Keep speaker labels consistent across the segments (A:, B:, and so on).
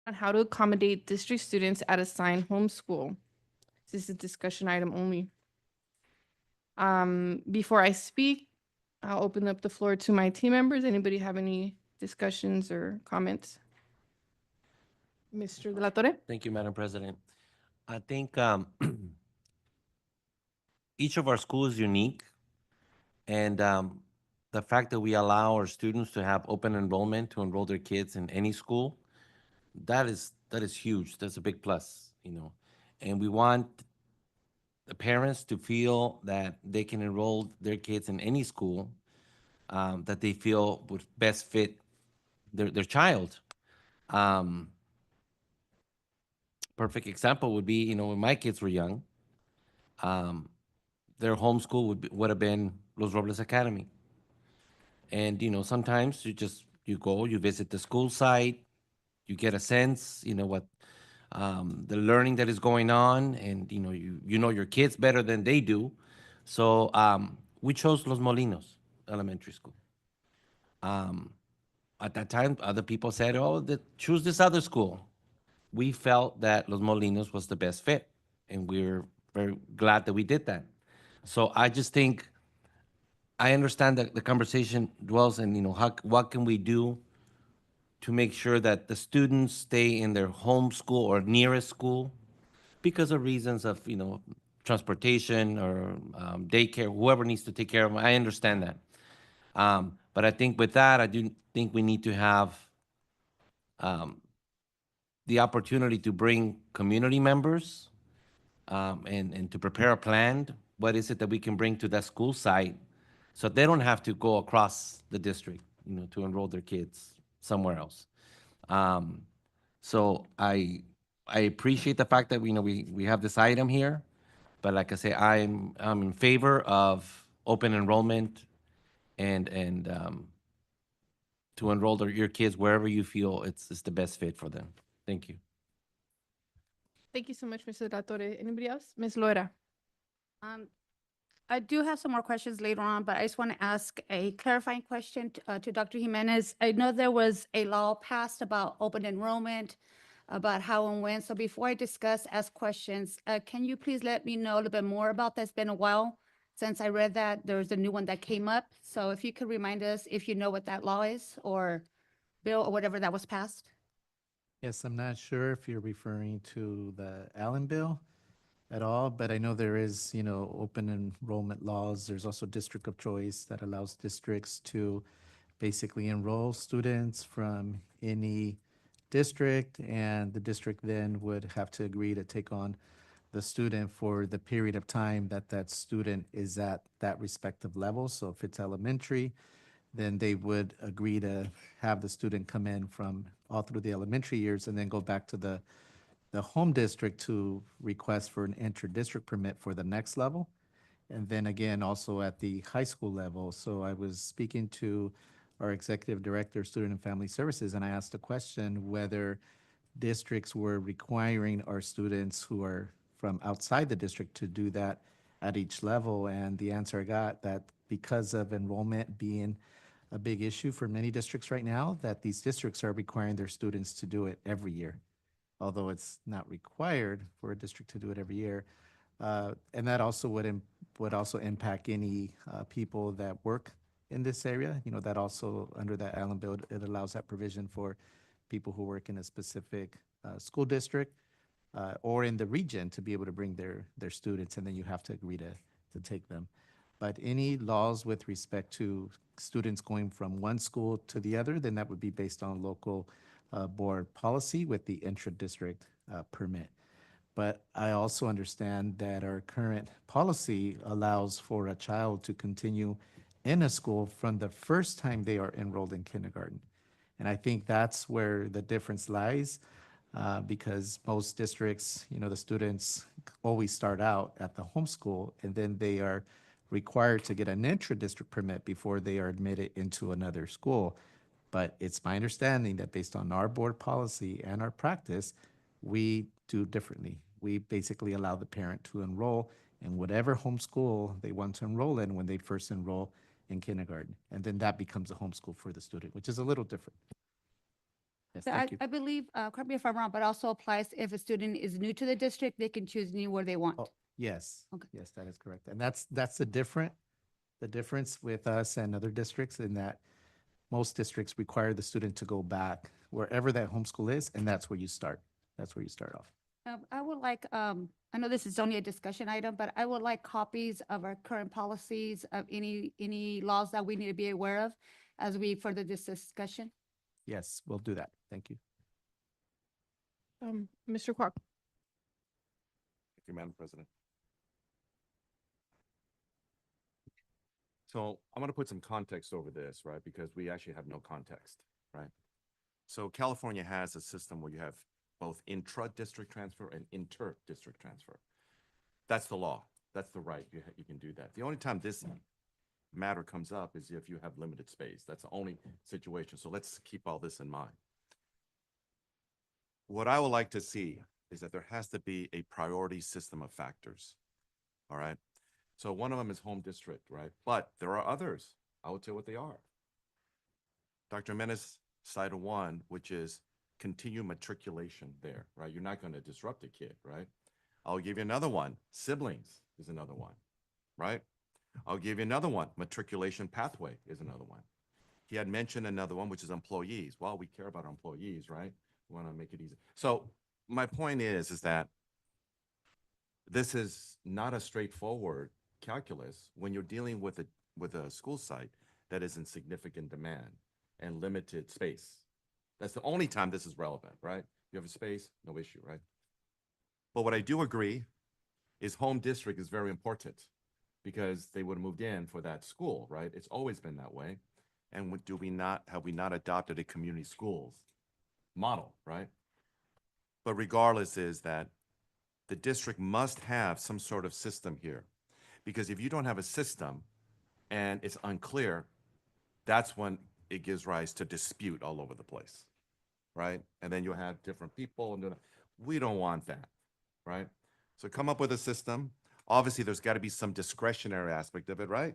A: on how to accommodate district students at assigned homeschool. This is a discussion item only. Before I speak, I'll open up the floor to my team members. Anybody have any discussions or comments? Mr. De La Torre?
B: Thank you, Madam President. I think each of our schools is unique, and the fact that we allow our students to have open enrollment to enroll their kids in any school, that is huge. That's a big plus, And we want the parents to feel that they can enroll their kids in any school that they feel would best fit their child. Um, Perfect example would be, when my kids were young, um, their homeschool would have been Los Robles Academy. And sometimes you go, you visit the school site, you get a sense, what the learning that is going on, and you know your kids better than they do. So we chose Los Molinos Elementary School. Um, at that time, other people said, "Oh, choose this other school." We felt that Los Molinos was the best fit, and we're very glad that we did that. So I just think I understand that the conversation dwells in, what can we do to make sure that the students stay in their home school or nearest school because of reasons of, transportation or daycare, whoever needs to take care of them. I understand that. But I think with that, I do think we need to have um, the opportunity to bring community members and to prepare a plan. What is it that we can bring to that school site so they don't have to go across the district, to enroll their kids somewhere else. Um, so I appreciate the fact that we have this item here, but like I say, I'm in favor of open enrollment and to enroll your kids wherever you feel it's the best fit for them. Thank you.
A: Thank you so much, Mr. De La Torre. Anybody else? Ms. Loera?
C: Um, I do have some more questions later on, but I just want to ask a clarifying question to Dr. Jimenez. I know there was a law passed about open enrollment, about how and when. So before I discuss, ask questions, can you please let me know a little bit more about that? It's been a while since I read that. There's a new one that came up. So if you could remind us if you know what that law is or bill or whatever that was passed.
D: Yes, I'm not sure if you're referring to the Allen bill at all, but I know there is, open enrollment laws. There's also district of choice that allows districts to basically enroll students from any district, and the district then would have to agree to take on the student for the period of time that that student is at that respective level. So if it's elementary, then they would agree to have the student come in from all through the elementary years and then go back to the home district to request for an inter-district permit for the next level. And then again, also at the high school level. So I was speaking to our executive director, student and family services, and I asked a question whether districts were requiring our students who are from outside the district to do that at each level. And the answer I got that because of enrollment being a big issue for many districts right now, that these districts are requiring their students to do it every year, although it's not required for a district to do it every year. And that also would also impact any people that work in this area. That also under that Allen bill, it allows that provision for people who work in a specific school district or in the region to be able to bring their students, and then you have to agree to take them. But any laws with respect to students going from one school to the other, then that would be based on local board policy with the intra-district permit. But I also understand that our current policy allows for a child to continue in a school from the first time they are enrolled in kindergarten. And I think that's where the difference lies, because most districts, the students always start out at the homeschool, and then they are required to get an intra-district permit before they are admitted into another school. But it's my understanding that based on our board policy and our practice, we do differently. We basically allow the parent to enroll in whatever homeschool they want to enroll in when they first enroll in kindergarten. And then that becomes a homeschool for the student, which is a little different. Yes,
C: So
D: thank you.
C: I believe, correct me if I'm wrong, but also applies if a student is new to the district, they can choose anywhere they want.
D: Oh, yes.
C: Okay.
D: Yes, that is correct. And that's the difference with us and other districts in that most districts require the student to go back wherever that homeschool is, and that's where you start. That's where you start off.
C: I would like, I know this is only a discussion item, but I would like copies of our current policies of any laws that we need to be aware of as we further this discussion.
D: Yes, we'll do that. Thank you.
A: Mr. Kwok.
E: Thank you, Madam President. So I'm going to put some context over this, right? Because we actually have no context, right? So California has a system where you have both intra-district transfer and inter-district transfer. That's the law. That's the right. You can do that. The only time this matter comes up is if you have limited space. That's the only situation. So let's keep all this in mind. What I would like to see is that there has to be a priority system of factors. All right. So one of them is home district, right? But there are others. I will tell you what they are. Dr. Menace cited one, which is continued matriculation there, right? You're not going to disrupt a kid, right? I'll give you another one. Siblings is another one, right? I'll give you another one. Matriculation pathway is another one. He had mentioned another one, which is employees. Well, we care about our employees, right? We want to make it easy. So my point is that this is not a straightforward calculus when you're dealing with a school site that is in significant demand and limited space. That's the only time this is relevant, right? You have a space, no issue, right? But what I do agree is home district is very important because they would have moved in for that school, right? It's always been that way. And have we not adopted a community schools model, right? But regardless is that the district must have some sort of system here. Because if you don't have a system and it's unclear, that's when it gives rise to dispute all over the place, right? And then you'll have different people, and we don't want that, right? So come up with a system. Obviously, there's got to be some discretionary aspect of it, right?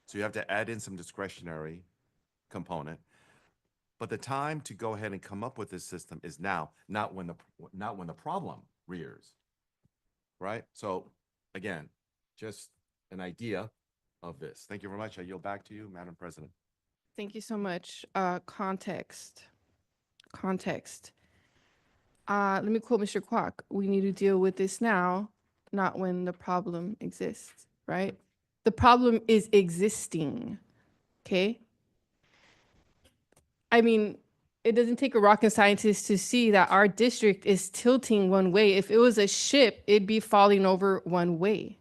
E: So you have to add in some discretionary component. But the time to go ahead and come up with this system is now, not when the problem rears, right? So again, just an idea of this. Thank you very much. I yield back to you, Madam President.
A: Thank you so much. Context. Let me quote Mr. Kwok. We need to deal with this now, not when the problem exists, right? The problem is existing, okay? I mean, it doesn't take a rocket scientist to see that our district is tilting one way. If it was a ship, it'd be falling over one way.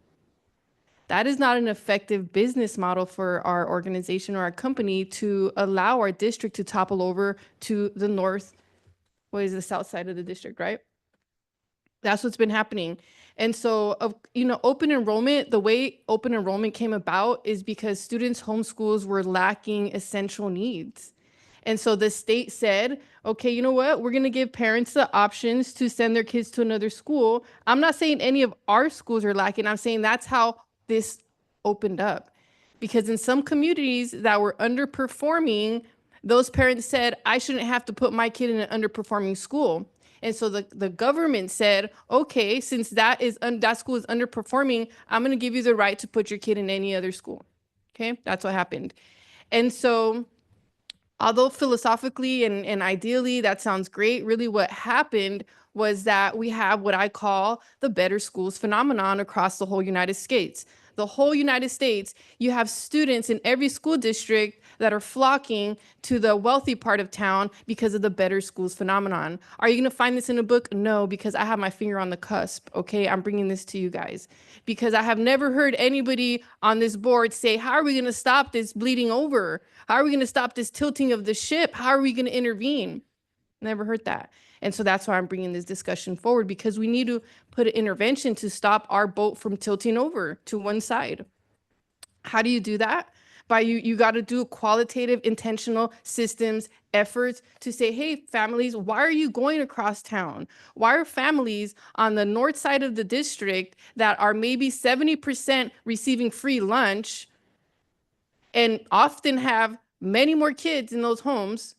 A: That is not an effective business model for our organization or our company to allow our district to topple over to the north, what is the south side of the district, right? That's what's been happening. And so, open enrollment, the way open enrollment came about is because students' homeschools were lacking essential needs. And so the state said, okay, you know what? We're going to give parents the options to send their kids to another school. I'm not saying any of our schools are lacking. I'm saying that's how this opened up. Because in some communities that were underperforming, those parents said, I shouldn't have to put my kid in an underperforming school. And so the government said, okay, since that school is underperforming, I'm going to give you the right to put your kid in any other school. Okay, that's what happened. And so, although philosophically and ideally that sounds great, really what happened was that we have what I call the better schools phenomenon across the whole United States. The whole United States, you have students in every school district that are flocking to the wealthy part of town because of the better schools phenomenon. Are you going to find this in a book? No, because I have my finger on the cusp, okay? I'm bringing this to you guys because I have never heard anybody on this board say, how are we going to stop this bleeding over? How are we going to stop this tilting of the ship? How are we going to intervene? Never heard that. And so that's why I'm bringing this discussion forward, because we need to put an intervention to stop our boat from tilting over to one side. How do you do that? By you got to do qualitative, intentional systems, efforts to say, hey, families, why are you going across town? Why are families on the north side of the district that are maybe 70% receiving free lunch and often have many more kids in those homes?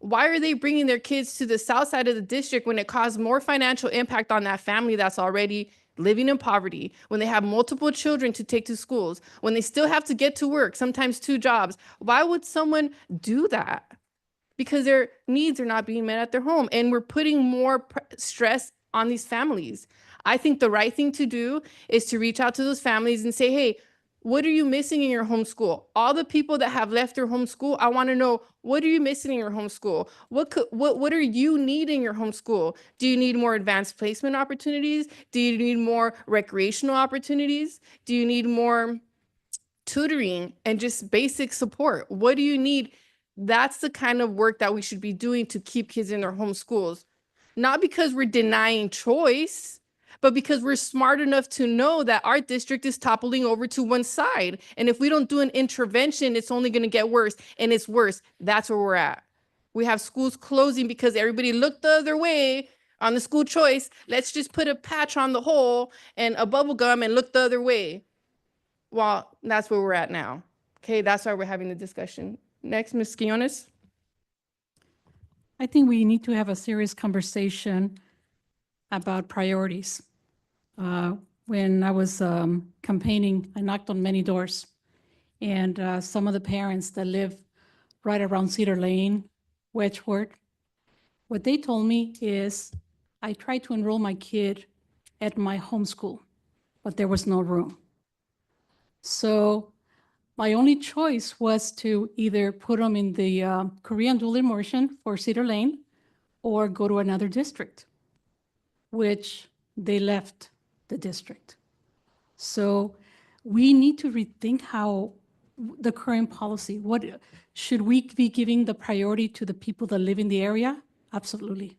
A: Why are they bringing their kids to the south side of the district when it causes more financial impact on that family that's already living in poverty, when they have multiple children to take to schools, when they still have to get to work, sometimes 2 jobs? Why would someone do that? Because their needs are not being met at their home, and we're putting more stress on these families. I think the right thing to do is to reach out to those families and say, hey, what are you missing in your homeschool? All the people that have left their homeschool, I want to know, what are you missing in your homeschool? What are you needing in your homeschool? Do you need more advanced placement opportunities? Do you need more recreational opportunities? Do you need more tutoring and just basic support? What do you need? That's the kind of work that we should be doing to keep kids in their home schools. Not because we're denying choice, but because we're smart enough to know that our district is toppling over to one side. And if we don't do an intervention, it's only going to get worse. And it's worse. That's where we're at. We have schools closing because everybody looked the other way on the school choice. Let's just put a patch on the hole and a bubble gum and look the other way. Well, that's where we're at now. Okay, that's why we're having the discussion. Next, Ms. Quiones.
F: I think we need to have a serious conversation about priorities. When I was campaigning, I knocked on many doors. And some of the parents that live right around Cedar Lane, Wedgewood, what they told me is, I tried to enroll my kid at my homeschool, but there was no room. So my only choice was to either put them in the Korean dual immersion for Cedar Lane or go to another district, which they left the district. So we need to rethink how the current policy, what should we be giving the priority to the people that live in the area? Absolutely.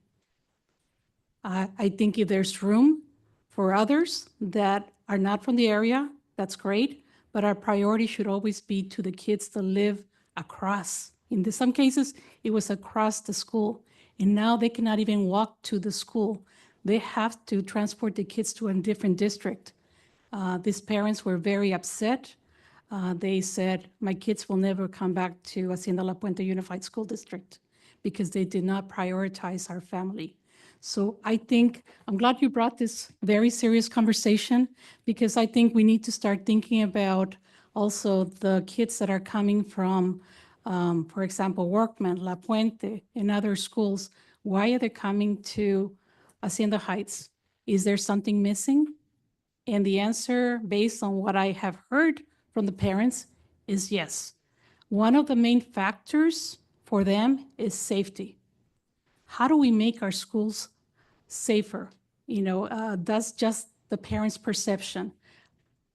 F: I think if there's room for others that are not from the area, that's great, but our priority should always be to the kids that live across. In some cases, it was across the school, and now they cannot even walk to the school. They have to transport the kids to a different district. These parents were very upset. They said, my kids will never come back to Hacienda La Puente Unified School District because they did not prioritize our family. So I think, I'm glad you brought this very serious conversation, because I think we need to start thinking about also the kids that are coming from, for example, Workman, La Puente, and other schools. Why are they coming to Hacienda Heights? Is there something missing? And the answer, based on what I have heard from the parents, is yes. One of the main factors for them is safety. How do we make our schools safer? That's just the parents' perception.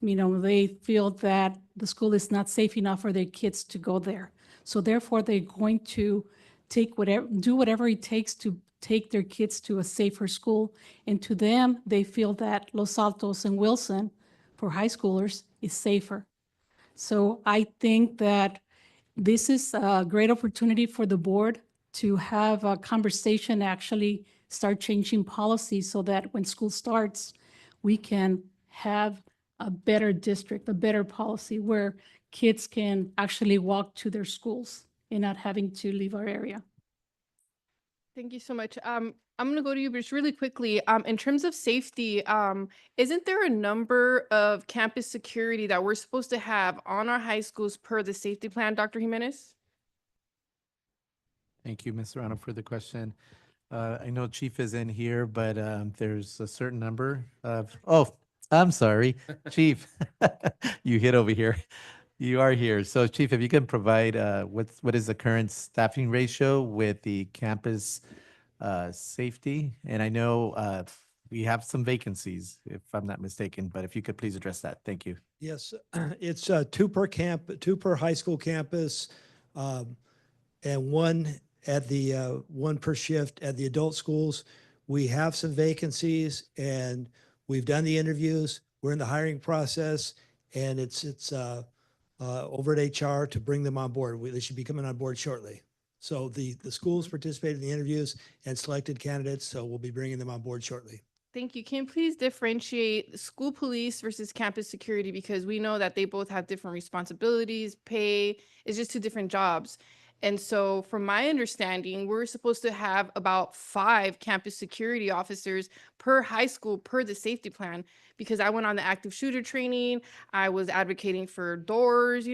F: They feel that the school is not safe enough for their kids to go there. So therefore, they're going to do whatever it takes to take their kids to a safer school. And to them, they feel that Los Altos and Wilson, for high schoolers, is safer. So I think that this is a great opportunity for the board to have a conversation, actually start changing policy so that when school starts, we can have a better district, a better policy where kids can actually walk to their schools and not having to leave our area.
A: Thank you so much. I'm going to go to you, Bruce, really quickly. In terms of safety, isn't there a number of campus security that we're supposed to have on our high schools per the safety plan, Dr. Jimenez?
D: Thank you, Ms. Serrano, for the question. I know Chief is in here, but there's a certain number of, oh, I'm sorry, Chief, you hit over here. You are here. So Chief, if you can provide what is the current staffing ratio with the campus safety? And I know we have some vacancies, if I'm not mistaken, but if you could please address that. Thank you.
G: Yes, it's two per high school campus, and one per shift at the adult schools. We have some vacancies, and we've done the interviews. We're in the hiring process, and it's over at HR to bring them on board. They should be coming on board shortly. So the schools participated in the interviews and selected candidates, so we'll be bringing them on board shortly.
A: Thank you. Can you please differentiate school police versus campus security? Because we know that they both have different responsibilities, pay, it's just 2 different jobs. And so, from my understanding, we're supposed to have about 5 campus security officers per high school per the safety plan. Because I went on the active shooter training, I was advocating for doors,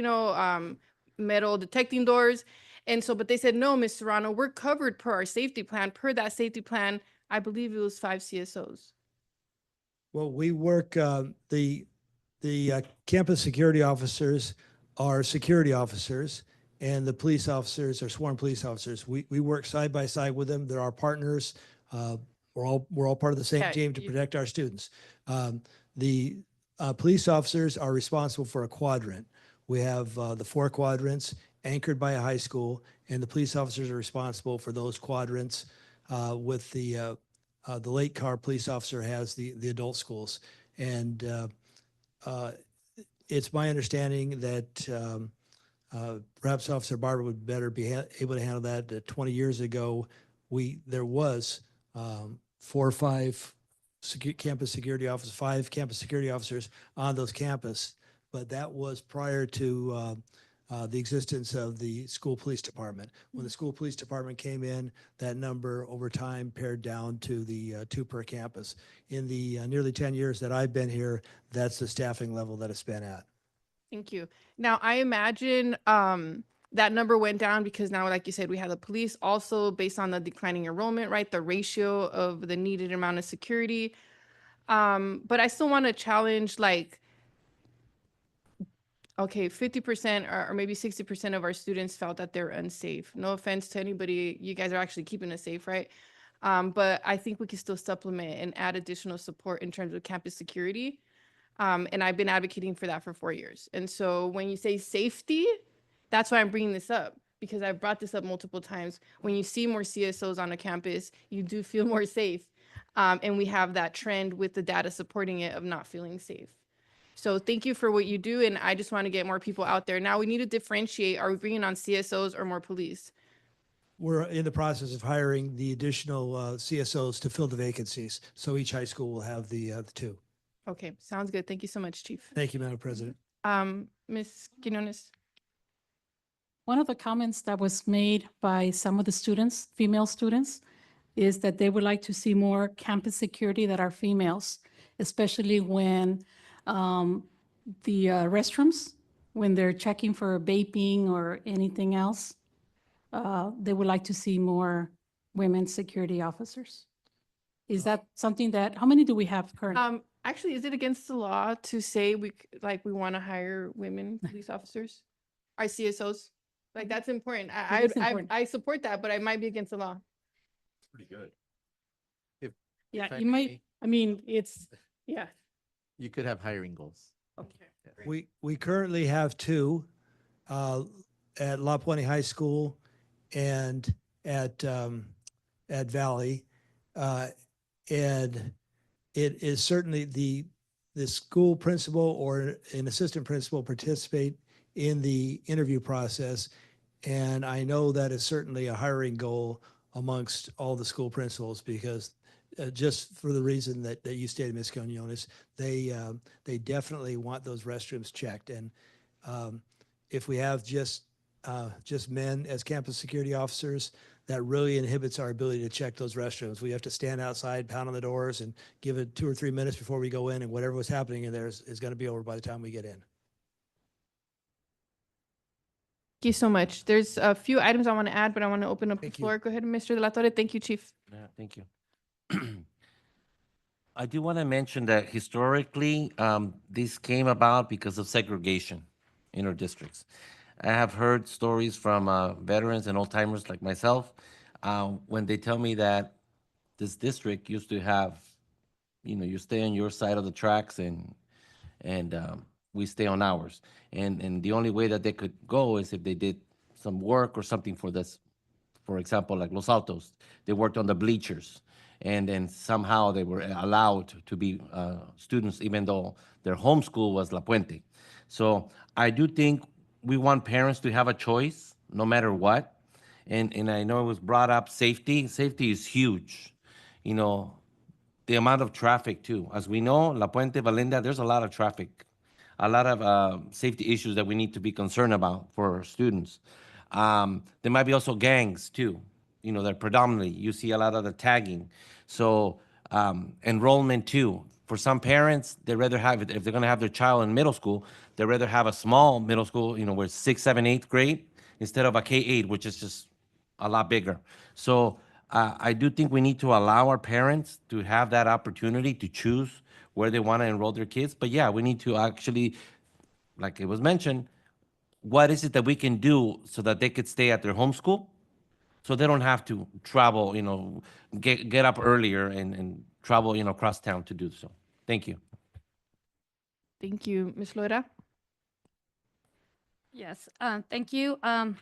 A: metal detecting doors. And so, but they said, no, Ms. Serrano, we're covered per our safety plan. Per that safety plan, I believe it was 5 CSOs.
G: Well, we work, the campus security officers are security officers, and the police officers are sworn police officers. We work side by side with them. They're our partners. We're all part of the same
A: Yeah,
G: team to
A: you-
G: protect our students. The police officers are responsible for a quadrant. We have the 4 quadrants anchored by a high school, and the police officers are responsible for those quadrants. With the Lake Car police officer has the adult schools, and it's my understanding that perhaps Officer Barber would better be able to handle that. 20 years ago, there was 4 or 5 campus security officers, 5 campus security officers on those campus, but that was prior to the existence of the school police department. When the school police department came in, that number over time pared down to the 2 per campus. In the nearly 10 years that I've been here, that's the staffing level that it's been at.
A: Thank you. Now, I imagine that number went down because now, like you said, we have the police also based on the declining enrollment, right? The ratio of the needed amount of security. But I still want to challenge, like, okay, 50% or maybe 60% of our students felt that they're unsafe. No offense to anybody, you guys are actually keeping us safe, right? But I think we can still supplement and add additional support in terms of campus security. And I've been advocating for that for 4 years. And so when you say safety, that's why I'm bringing this up, because I've brought this up multiple times. When you see more CSOs on a campus, you do feel more safe. And we have that trend with the data supporting it of not feeling safe. So thank you for what you do. And I just want to get more people out there. Now we need to differentiate. Are we bringing on CSOs or more police?
G: We're in the process of hiring the additional CSOs to fill the vacancies. So each high school will have the 2.
A: Okay, sounds good. Thank you so much, Chief.
G: Thank you, Madam President.
A: Ms. Quinones.
F: One of the comments that was made by some of the students, female students, is that they would like to see more campus security that are females, especially when the restrooms, when they're checking for vaping or anything else, they would like to see more women security officers. Is that something that, how many do we have currently?
A: Actually, is it against the law to say we want to hire women police officers? Our CSOs? Like, that's important.
F: It is important.
A: I support that, but it might be against the law.
E: Pretty good.
F: Yeah,
D: if I
F: you might,
D: may,
F: I mean, it's, yeah.
D: you could have hiring goals.
A: Okay.
G: We currently have 2 at La Puente High School and at Valley. And it is certainly the school principal or an assistant principal participate in the interview process. And I know that is certainly a hiring goal amongst all the school principals, because just for the reason that you stated, Ms. Quinones, they definitely want those restrooms checked. And if we have just men as campus security officers, that really inhibits our ability to check those restrooms. We have to stand outside, pound on the doors, and give it 2 or 3 minutes before we go in, and whatever was happening in there is going to be over by the time we get in.
A: Thank you so much. There's a few items I want to add, but I want to open up the
G: Thank you.
A: floor. Go ahead, Mr. De La Torre. Thank you, Chief.
B: Yeah, thank you. I do want to mention that historically, this came about because of segregation in our districts. I have heard stories from veterans and old timers like myself when they tell me that this district used to have, you stay on your side of the tracks and we stay on ours. And the only way that they could go is if they did some work or something for this. For example, like Los Altos, they worked on the bleachers, and then somehow they were allowed to be students, even though their home school was La Puente. So I do think we want parents to have a choice, no matter what. And I know it was brought up safety. Safety is huge. The amount of traffic too. As we know, La Puente, Valinda, there's a lot of traffic, a lot of safety issues that we need to be concerned about for our students. There might be also gangs too. That predominantly you see a lot of the tagging. So enrollment too. For some parents, they rather have it if they're going to have their child in middle school. They rather have a small middle school, where it's 6th, 7th, 8th grade instead of a K-8, which is just a lot bigger. So I do think we need to allow our parents to have that opportunity to choose where they want to enroll their kids. But yeah, we need to actually, like it was mentioned, what is it that we can do so that they could stay at their home school, so they don't have to travel, get up earlier and travel, across town to do so. Thank you.
A: Thank you, Ms. Laura.
C: Yes, thank you. I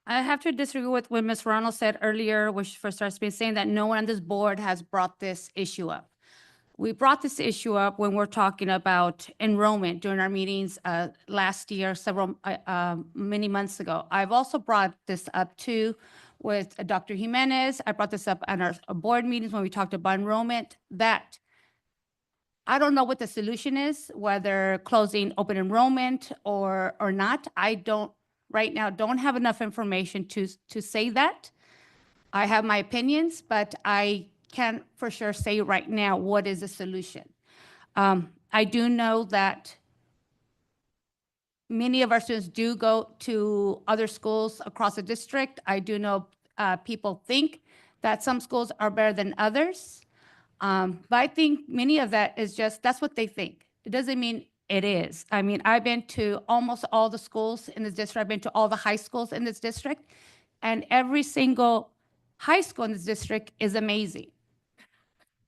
C: have to disagree with what Ms. Ronald said earlier, which first starts me saying that no one on this board has brought this issue up. We brought this issue up when we're talking about enrollment during our meetings last year, many months ago. I've also brought this up too with Dr. Jimenez. I brought this up at our board meetings when we talked about enrollment, that I don't know what the solution is, whether closing open enrollment or not. I don't, right now, don't have enough information to say that. I have my opinions, but I can't for sure say right now what is the solution. I do know that many of our students do go to other schools across the district. I do know people think that some schools are better than others. But I think many of that is just, that's what they think. It doesn't mean it is. I mean, I've been to almost all the schools in this district. I've been to all the high schools in this district, and every single high school in this district is amazing.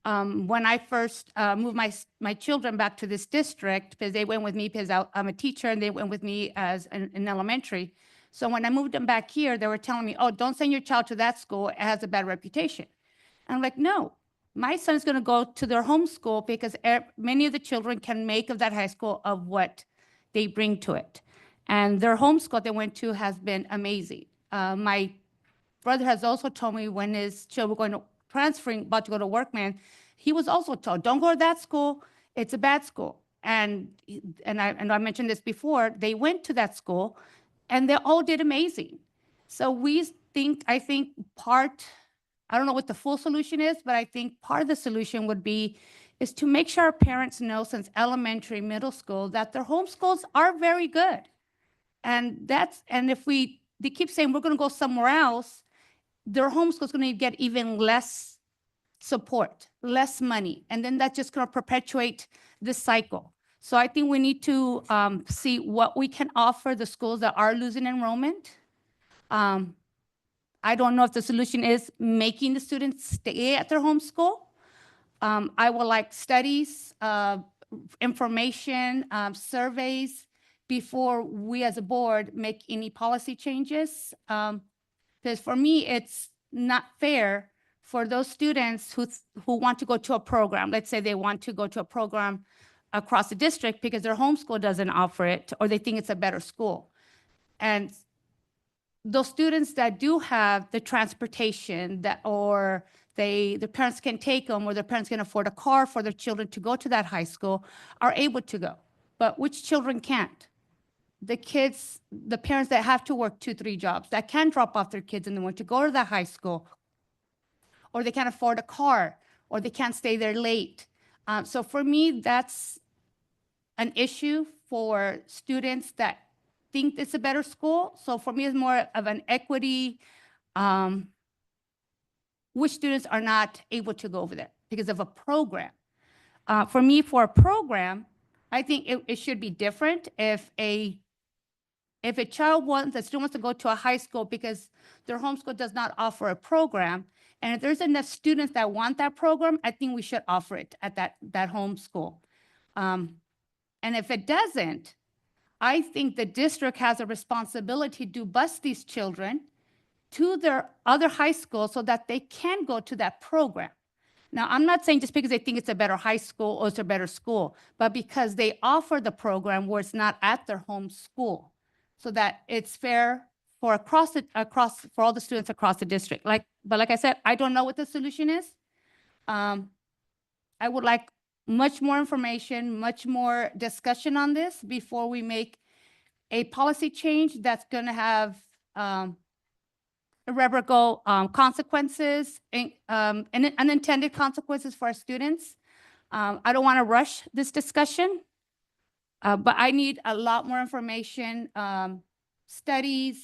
C: When I first moved my children back to this district, because they went with me because I'm a teacher, and they went with me as in elementary. So when I moved them back here, they were telling me, oh, don't send your child to that school. It has a bad reputation. And I'm like, no, my son's going to go to their home school because many of the children can make of that high school of what they bring to it. And their home school they went to has been amazing. My brother has also told me when his children were about to go to Workman, he was also told, don't go to that school. It's a bad school. And I mentioned this before, they went to that school and they all did amazing. So I think I don't know what the full solution is, but I think part of the solution is to make sure our parents know since elementary, middle school, that their home schools are very good. And if they keep saying we're going to go somewhere else, their home school is going to get even less support, less money. And then that's just going to perpetuate this cycle. So I think we need to see what we can offer the schools that are losing enrollment. I don't know if the solution is making the students stay at their home school. I would like studies, information, surveys before we as a board make any policy changes. Because for me, it's not fair for those students who want to go to a program. Let's say they want to go to a program across the district because their home school doesn't offer it, or they think it's a better school. And those students that do have the transportation or the parents can take them, or their parents can afford a car for their children to go to that high school, are able to go. But which children can't? The parents that have to work 2, 3 jobs, that can drop off their kids and they want to go to that high school, or they can't afford a car, or they can't stay there late. So for me, that's an issue for students that think it's a better school. So for me, it's more of an equity, which students are not able to go over there because of a program. For me, for a program, I think it should be different. If a student wants to go to a high school because their home school does not offer a program, and if there's enough students that want that program, I think we should offer it at that home school. And if it doesn't, I think the district has a responsibility to bus these children to their other high school so that they can go to that program. Now, I'm not saying just because they think it's a better high school or it's a better school, but because they offer the program where it's not at their home school, so that it's fair for for all the students across the district. But like I said, I don't know what the solution is. I would like much more information, much more discussion on this before we make a policy change that's going to have irreparable consequences and unintended consequences for our students. I don't want to rush this discussion, but I need a lot more information, studies,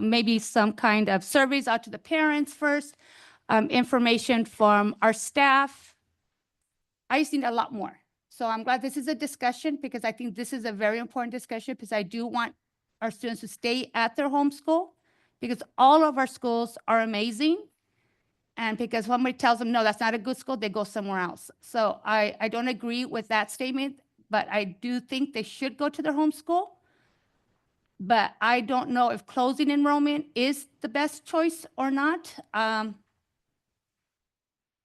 C: maybe some kind of surveys out to the parents first, information from our staff. I just need a lot more. So I'm glad this is a discussion because I think this is a very important discussion because I do want our students to stay at their home school because all of our schools are amazing. And because somebody tells them, no, that's not a good school, they go somewhere else. So I don't agree with that statement, but I do think they should go to their home school. But I don't know if closing enrollment is the best choice or not. I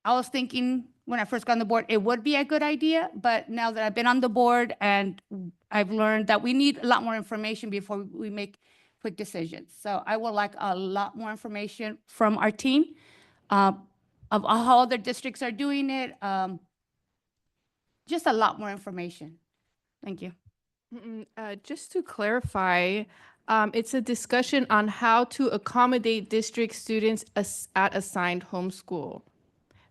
C: was thinking when I first got on the board, it would be a good idea, but now that I've been on the board and I've learned that we need a lot more information before we make quick decisions. So I would like a lot more information from our team of how other districts are doing it. Just a lot more information. Thank you.
A: Just to clarify, it's a discussion on how to accommodate district students at assigned homeschool.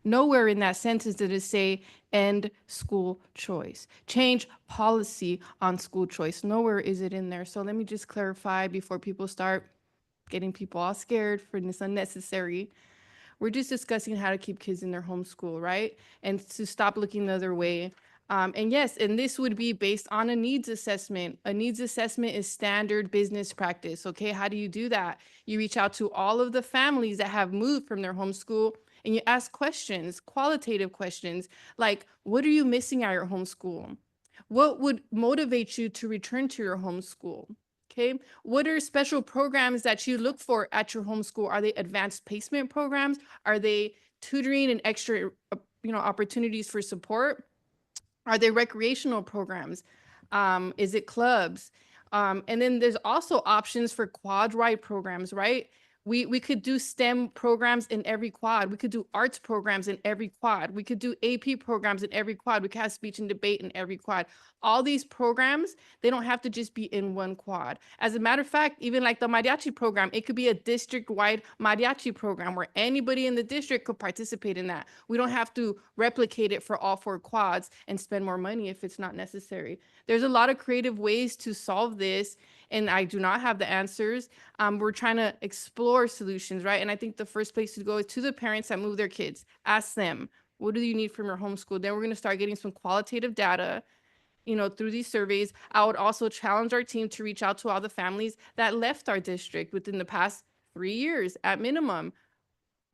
A: Nowhere in that sentence did it say end school choice, change policy on school choice. Nowhere is it in there. So let me just clarify before people start getting people all scared for this unnecessary. We're just discussing how to keep kids in their homeschool, right? And to stop looking the other way. And yes, and this would be based on a needs assessment. A needs assessment is standard business practice. Okay, how do you do that? You reach out to all of the families that have moved from their homeschool and you ask questions, qualitative questions, like, what are you missing at your homeschool? What would motivate you to return to your homeschool? Okay, what are special programs that you look for at your homeschool? Are they advanced placement programs? Are they tutoring and extra, opportunities for support? Are they recreational programs? Is it clubs? And then there's also options for quad ride programs, right? We could do STEM programs in every quad. We could do arts programs in every quad. We could do AP programs in every quad. We could have speech and debate in every quad. All these programs, they don't have to just be in one quad. As a matter of fact, even like the mariachi program, it could be a district-wide mariachi program where anybody in the district could participate in that. We don't have to replicate it for all 4 quads and spend more money if it's not necessary. There's a lot of creative ways to solve this, and I do not have the answers. We're trying to explore solutions, right? And I think the first place to go is to the parents that move their kids. Ask them, what do you need from your homeschool? Then we're going to start getting some qualitative data, through these surveys. I would also challenge our team to reach out to all the families that left our district within the past 3 years at minimum.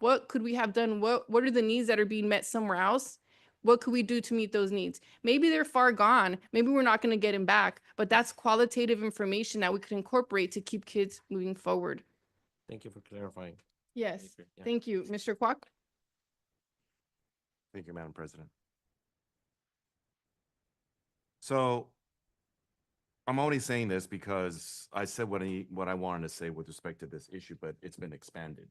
A: What could we have done? What are the needs that are being met somewhere else? What could we do to meet those needs? Maybe they're far gone. Maybe we're not going to get them back, but that's qualitative information that we could incorporate to keep kids moving forward.
B: Thank you for clarifying.
A: Yes.
B: Yeah.
A: Thank you. Mr. Kwok?
E: Thank you, Madam President. So I'm only saying this because I said what I wanted to say with respect to this issue, but it's been expanded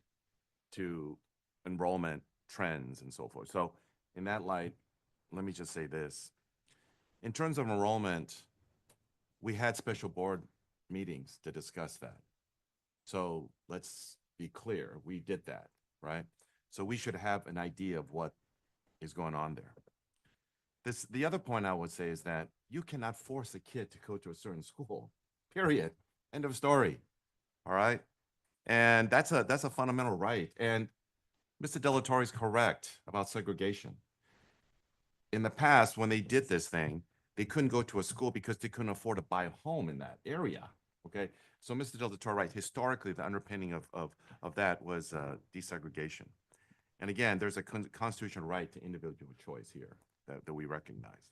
E: to enrollment trends and so forth. So in that light, let me just say this. In terms of enrollment, we had special board meetings to discuss that. So let's be clear, we did that, right? So we should have an idea of what is going on there. The other point I would say is that you cannot force a kid to go to a certain school, period. End of story. All right. And that's a fundamental right. And Mr. Delatorre is correct about segregation. In the past, when they did this thing, they couldn't go to a school because they couldn't afford to buy a home in that area. Okay. So Mr. Delatorre, right, historically, the underpinning of that was desegregation. And again, there's a constitutional right to individual choice here that we recognize.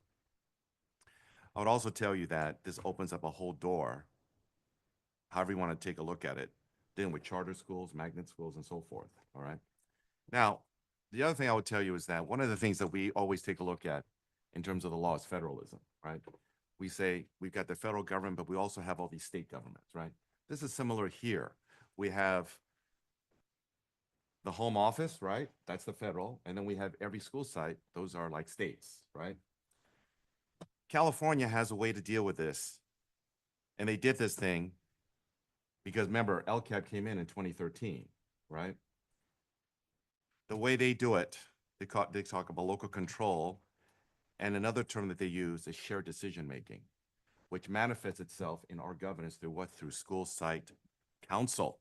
E: I would also tell you that this opens up a whole door, however you want to take a look at it, dealing with charter schools, magnet schools, and so forth, all right? Now, the other thing I would tell you is that one of the things that we always take a look at in terms of the law is federalism, right? We say we've got the federal government, but we also have all these state governments, right? This is similar here. We have the home office, right? That's the federal. And then we have every school site. Those are like states, right? California has a way to deal with this And they did this thing because remember, LCAP came in 2013, right? The way they do it, they talk about local control, and another term that they use is shared decision-making, which manifests itself in our governance through what? Through school site council.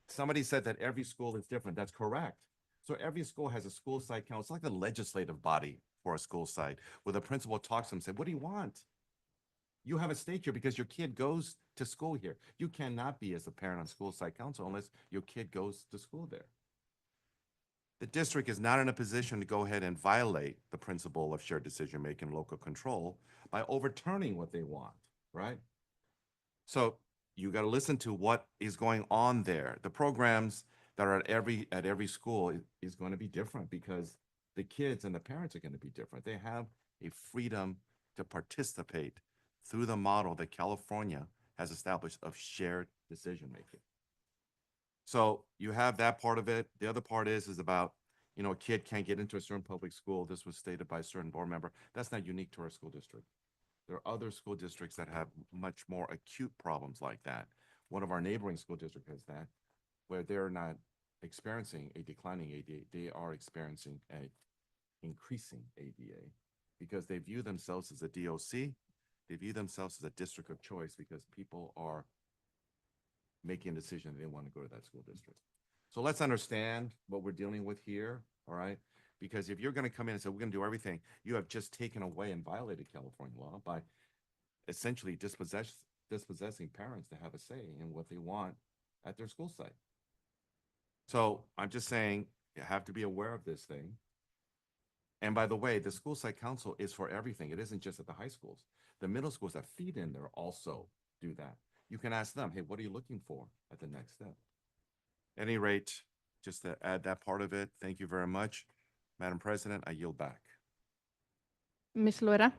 E: Somebody said that every school is different. That's correct. So every school has a school site council, like the legislative body for a school site, where the principal talks to them and says, what do you want? You have a stake here because your kid goes to school here. You cannot be as a parent on school site council unless your kid goes to school there. The district is not in a position to go ahead and violate the principle of shared decision-making and local control by overturning what they want, right? So you got to listen to what is going on there. The programs that are at every school is going to be different because the kids and the parents are going to be different. They have a freedom to participate through the model that California has established of shared decision-making. So you have that part of it. The other part is about, you know, a kid can't get into a certain public school. This was stated by a certain board member. That's not unique to our school district. There are other school districts that have much more acute problems like that. One of our neighboring school districts has that, where they're not experiencing a declining ADA. They are experiencing a increasing ADA because they view themselves as a DOC. They view themselves as a district of choice because people are making a decision they want to go to that school district. So let's understand what we're dealing with here, all right? Because if you're going to come in and say, we're going to do everything, you have just taken away and violated California law by essentially dispossessing parents to have a say in what they want at their school site. So I'm just saying you have to be aware of this thing. And by the way, the school site council is for everything. It isn't just at the high schools. The middle schools that feed in there also do that. You can ask them, hey, what are you looking for at the next step? At any rate, just to add that part of it, thank you very much. Madam President, I yield back.
A: Ms. Loera?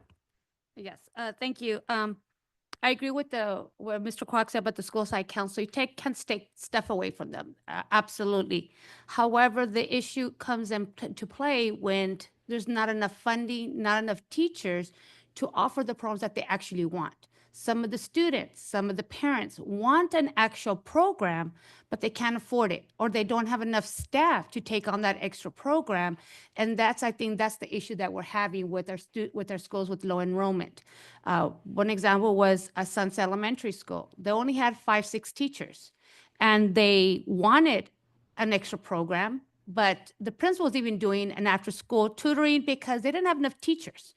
C: Yes, thank you. I agree with what Mr. Kwok said about the school site council. You can't take stuff away from them. Absolutely. However, the issue comes into play when there's not enough funding, not enough teachers to offer the programs that they actually want. Some of the students, some of the parents want an actual program, but they can't afford it, or they don't have enough staff to take on that extra program. And I think that's the issue that we're having with our schools with low enrollment. One example was a Sunset Elementary School. They only had 5, 6 teachers, and they wanted an extra program, but the principal was even doing an after-school tutoring because they didn't have enough teachers.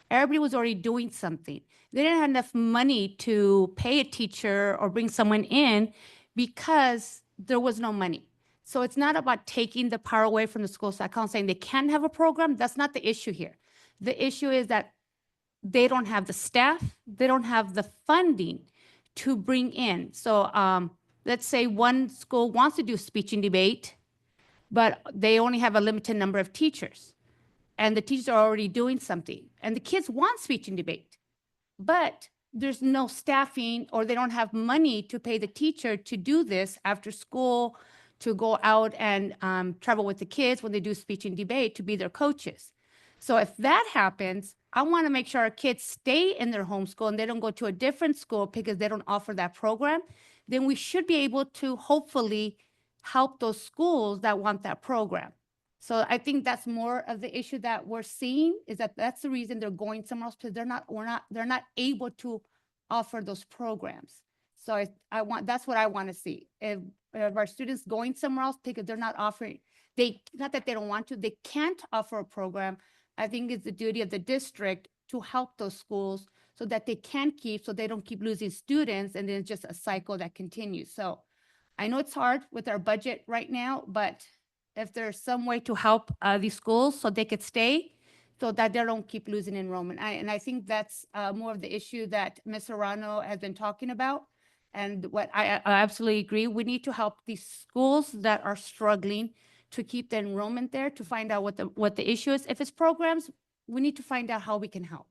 C: Everybody was already doing something. They didn't have enough money to pay a teacher or bring someone in because there was no money. So it's not about taking the power away from the school site council saying they can't have a program. That's not the issue here. The issue is that they don't have the staff, they don't have the funding to bring in. So let's say one school wants to do speech and debate, but they only have a limited number of teachers. And the teachers are already doing something. And the kids want speech and debate, but there's no staffing, or they don't have money to pay the teacher to do this after school, to go out and travel with the kids when they do speech and debate, to be their coaches. So if that happens, I want to make sure our kids stay in their home school and they don't go to a different school because they don't offer that program. Then we should be able to hopefully help those schools that want that program. So I think that's more of the issue that we're seeing, is that that's the reason they're going somewhere else, because they're not able to offer those programs. So that's what I want to see. If our students going somewhere else because they're not offering, not that they don't want to, they can't offer a program. I think it's the duty of the district to help those schools so that they can so they don't keep losing students, and then it's just a cycle that continues. So I know it's hard with our budget right now, but if there's some way to help these schools so they could stay, so that they don't keep losing enrollment. And I think that's more of the issue that Ms. Serrano has been talking about. And what I absolutely agree, we need to help these schools that are struggling to keep the enrollment there, to find out what the issue is. If it's programs, we need to find out how we can help.